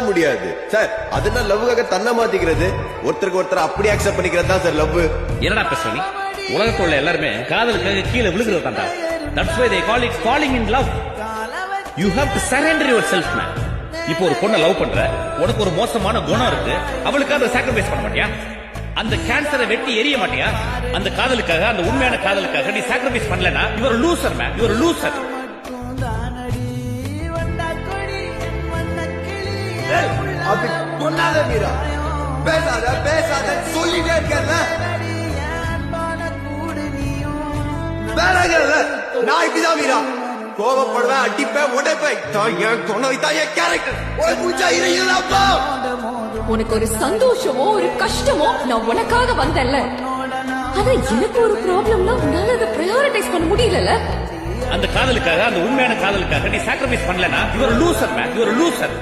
அதெல்லாம் முடியாது சார். அதெல்லாம் லவ்வுக்காக தன்னை மாத்திக்கிறது, ஒருத்தருக்கு ஒருத்தர் அப்படி அக்செப்ட் பண்ணிக்கிறது தான் சார் லவ். என்னடா பேசுற நீ? உலகத்துல உள்ள எல்லாருமே காதலுக்காக கீழே விழுகிறது தான்டா. That's why they call it falling in love. You have to surrender yourself, man. இப்போ ஒரு பொண்ணை லவ் பண்ற, உனக்கு ஒரு மோசமான குணம் இருக்கு, அவளுக்காக அதை சாக்ரிஃபைஸ் பண்ண மாட்டியா? அந்த கேன்சரை வெட்டி எரிய மாட்டியா? அந்த காதலுக்காக, அந்த உண்மையான காதலுக்காக நீ சாக்ரிஃபைஸ் பண்ணலனா you are a loser, man. You are a loser. அப்படி சொன்னாத மீரா, பேசாத பேசாத சொல்லிட்டே இருக்கல. நான் இப்படிதான் மீரா, கோபப்படுவேன், அடிப்பேன், உடைப்பேன். என் துணை தான் என் கேரக்டர். உனக்கு ஒரு சந்தோஷமோ ஒரு கஷ்டமோ நான் உனக்காக வந்தேன்ல, ஆனா எனக்கு ஒரு ப்ராப்ளம்னா உன்னால அதை பிரையாரிட்டைஸ் பண்ண முடியல. அந்த காதலுக்காக, அந்த உண்மையான காதலுக்காக நீ சாக்ரிஃபைஸ் பண்ணலனா you are a loser, man. You are a loser.